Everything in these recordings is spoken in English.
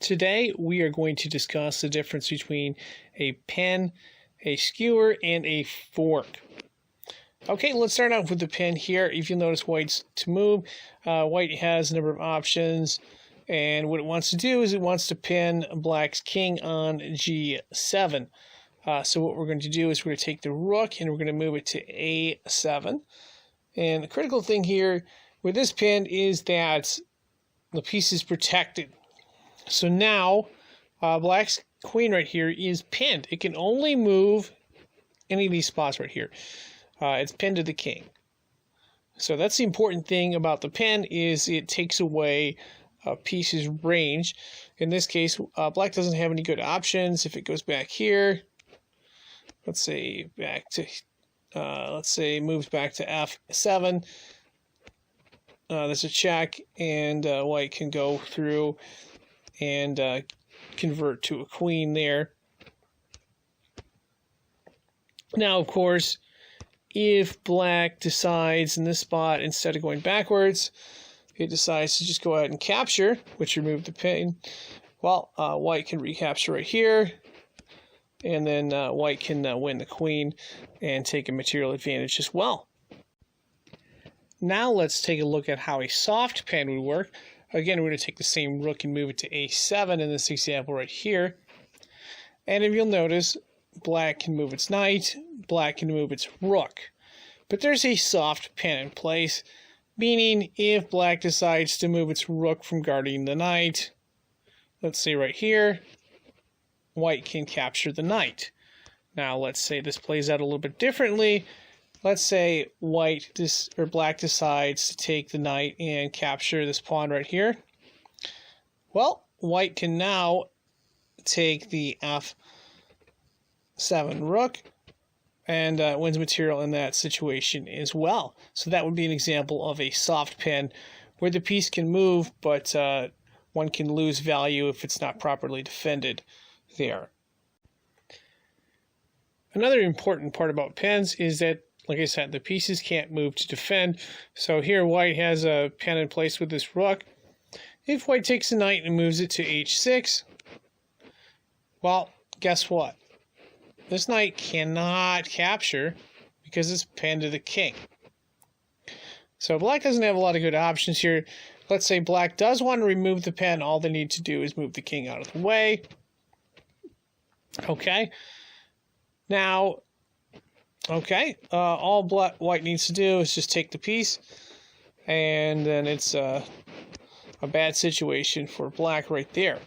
Today we are going to discuss the difference between a pen, a skewer, and a fork. Okay, let's start off with the pen here. If you'll notice white's to move, white has a number of options, and what it wants to do is it wants to pin black's king on G7. So what we're going to do is we're going to take the rook and we're going to move it to A7. And the critical thing here with this pin is that the piece is protected. So now black's queen right here is pinned. It can only move any of these spots right here. It's pinned to the king. So that's the important thing about the pin, is it takes away a piece's range. In this case, black doesn't have any good options. If it goes back here, let's say back to moves back to F7. There's a check, and white can go through and convert to a queen there. Now, of course, if black decides in this spot, instead of going backwards, it decides to just go ahead and capture, which removed the pin, well, white can recapture right here, and then white can win the queen and take a material advantage as well. Now let's take a look at how a soft pen would work. Again, we're going to take the same rook and move it to A7 in this example right here. And if you'll notice, black can move its knight, black can move its rook. But there's a soft pen in place, meaning if black decides to move its rook from guarding the knight, let's say right here, white can capture the knight. Now let's say this plays out a little bit differently. Let's say black decides to take the knight and capture this pawn right here. Well, white can now take the F7 rook and wins material in that situation as well. So that would be an example of a soft pen where the piece can move, but one can lose value if it's not properly defended there. Another important part about pens is that, like I said, the pieces can't move to defend. So here white has a pen in place with this rook. If white takes the knight and moves it to H6, well, guess what? This knight cannot capture because it's pinned to the king. So black doesn't have a lot of good options here. Let's say black does want to remove the pen. All they need to do is move the king out of the way. Okay. Now, all white needs to do is just take the piece, and then it's a bad situation for black right there.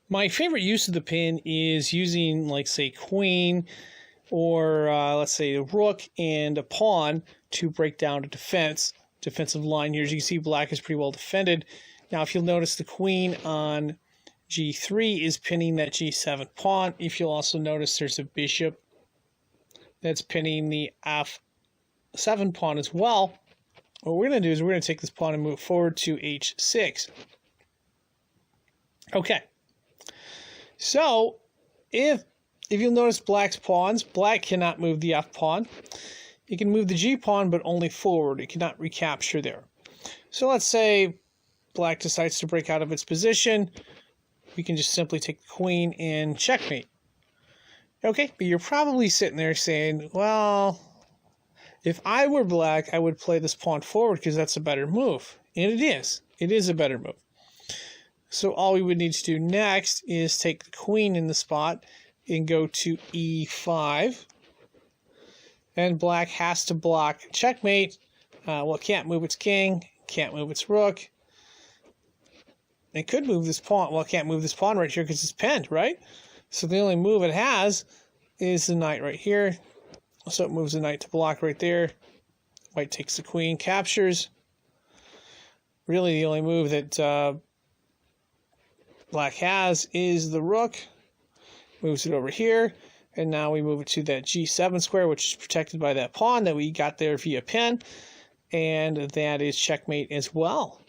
My favorite use of the pin is using, like, say, queen, or let's say a rook and a pawn to break down a defensive line here. As you can see, black is pretty well defended. Now, if you'll notice, the queen on G3 is pinning that G7 pawn. If you'll also notice, there's a bishop that's pinning the F7 pawn as well. What we're going to do is we're going to take this pawn and move forward to H6. Okay. So, if you'll notice black's pawns, black cannot move the F pawn. It can move the G pawn, but only forward. It cannot recapture there. So let's say black decides to break out of its position. We can just simply take the queen and checkmate. Okay, but you're probably sitting there saying, well, if I were black, I would play this pawn forward because that's a better move. And it is. It is a better move. So all we would need to do next is take the queen in the spot and go to E5. And black has to block checkmate. Well, it can't move its king, can't move its rook. It could move this pawn. Well, it can't move this pawn right here because it's pinned, right? So the only move it has is the knight right here. So it moves the knight to block right there. White takes the queen, captures. Really, the only move that black has is the rook. Moves it over here. And now we move it to that G7 square, which is protected by that pawn that we got there via pin. And that is checkmate as well.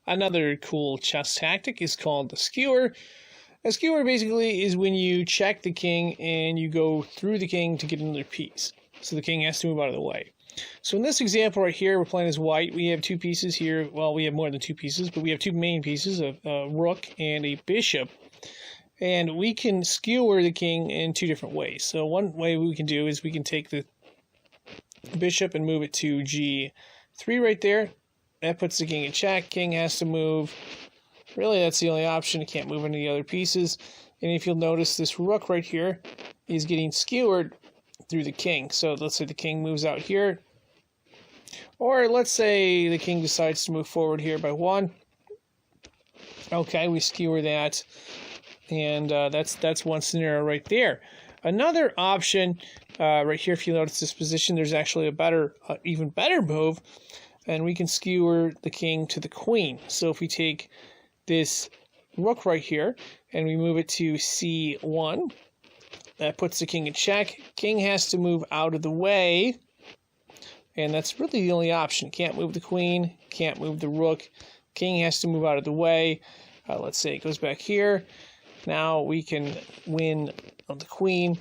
Another cool chess tactic is called the skewer. A skewer basically is when you check the king and you go through the king to get another piece. So the king has to move out of the way. So in this example right here, we're playing as white. We have two pieces here. Well, we have more than two pieces, but we have two main pieces, a rook and a bishop. And we can skewer the king in two different ways. So one way we can do is we can take the bishop and move it to g3 right there. That puts the king in check. King has to move. Really, that's the only option. It can't move any of the other pieces. And if you'll notice, this rook right here is getting skewered through the king. So let's say the king moves out here. Or let's say the king decides to move forward here by 1. Okay, we skewer that. And that's one scenario right there. Another option right here, if you notice this position, there's actually a better, even better move, and we can skewer the king to the queen. So if we take this rook right here and we move it to c1, that puts the king in check. King has to move out of the way, and that's really the only option. Can't move the queen, can't move the rook. King has to move out of the way. Let's say it goes back here. Now we can win on the queen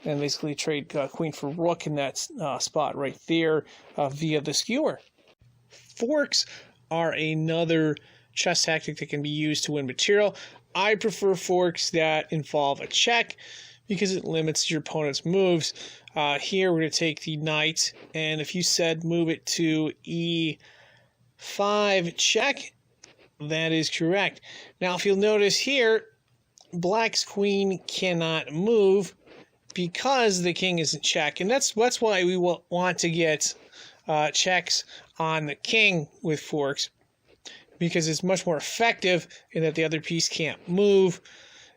and basically trade queen for rook in that spot right there via the skewer. Forks are another chess tactic that can be used to win material. I prefer forks that involve a check because it limits your opponent's moves. Here we're going to take the knight, and if you said move it to e5 check, that is correct. Now if you'll notice here, Black's queen cannot move because the king is in check, and that's why we want to get checks on the king with forks, because it's much more effective in that the other piece can't move.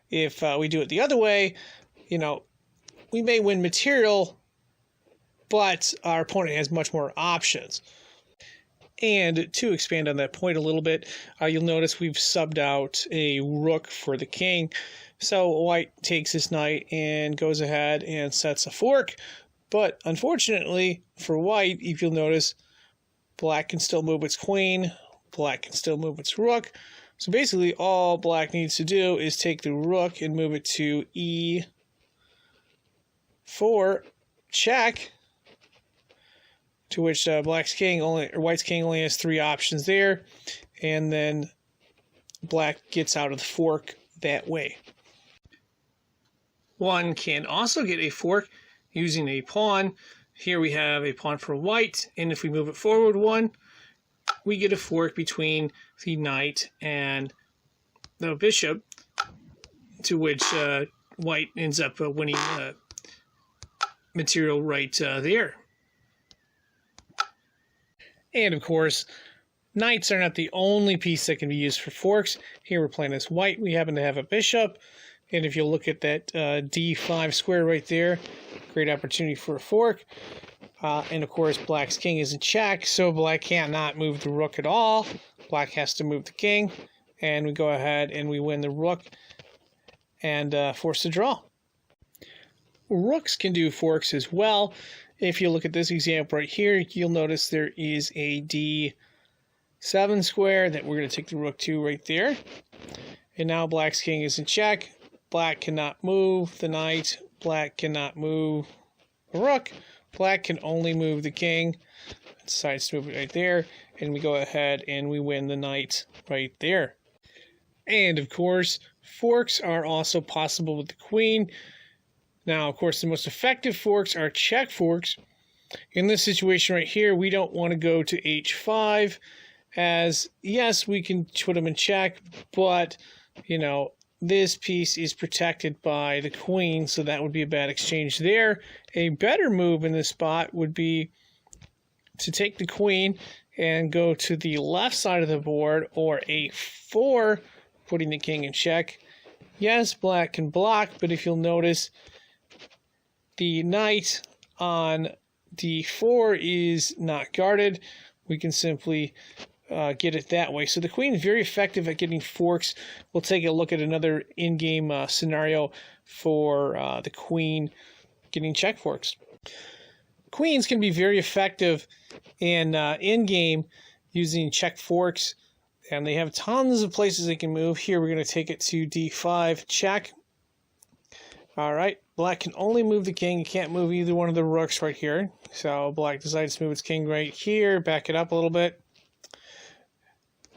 If we do it the other way, we may win material, but our opponent has much more options. And to expand on that point a little bit, you'll notice we've subbed out a rook for the king. So white takes his knight and goes ahead and sets a fork. But unfortunately for white, if you'll notice, black can still move its queen, black can still move its rook. So basically all black needs to do is take the rook and move it to e4 check, to which white's king only has 3 options there, and then black gets out of the fork that way. One can also get a fork using a pawn. Here we have a pawn for white, and if we move it forward 1, we get a fork between the knight and the bishop, to which white ends up winning material right there. And of course, knights are not the only piece that can be used for forks. Here we're playing as white. We happen to have a bishop. And if you look at that d5 square right there, great opportunity for a fork. And of course, black's king is in check, so black cannot move the rook at all. Black has to move the king. And we go ahead and we win the rook and force a draw. Rooks can do forks as well. If you look at this example right here, you'll notice there is a d7 square that we're going to take the rook to right there. And now black's king is in check. Black cannot move the knight. Black cannot move the rook. Black can only move the king. It decides to move it right there. And we go ahead and we win the knight right there. And of course, forks are also possible with the queen. Now, of course, the most effective forks are check forks. In this situation right here, we don't want to go to h5, as, yes, we can put them in check, but, this piece is protected by the queen, so that would be a bad exchange there. A better move in this spot would be to take the queen and go to the left side of the board, or a4, putting the king in check. Yes, black can block, but if you'll notice, the knight on d4 is not guarded. We can simply get it that way. So the queen is very effective at getting forks. We'll take a look at another in-game scenario for the queen getting check forks. Queens can be very effective in-game using check forks, and they have tons of places they can move. Here we're going to take it to d5 check. All right, black can only move the king. You can't move either one of the rooks right here. So black decides to move its king right here, back it up a little bit.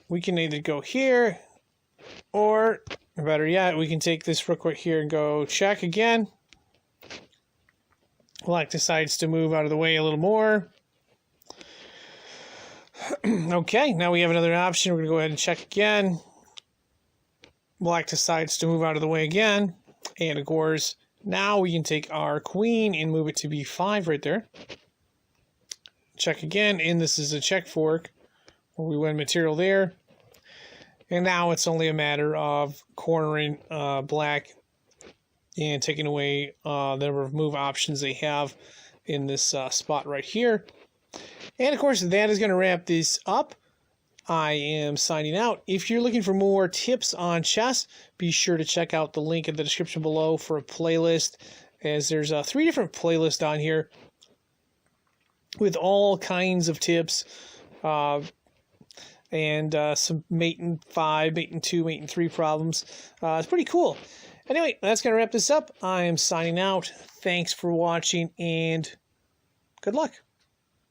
We can either go here, or better yet, we can take this rook right here and go check again. Black decides to move out of the way a little more. Okay, now we have another option. We're going to go ahead and check again. Black decides to move out of the way again. And of course, now we can take our queen and move it to b5 right there. Check again, and this is a check fork, where we win material there. And now it's only a matter of cornering black and taking away the number of move options they have in this spot right here. And of course, that is going to wrap this up. I am signing out. If you're looking for more tips on chess, be sure to check out the link in the description below for a playlist, as there's 3 different playlists on here with all kinds of tips and some mate in 5, mate in 2, mate in 3 problems. It's pretty cool. Anyway, that's going to wrap this up. I am signing out. Thanks for watching, and good luck.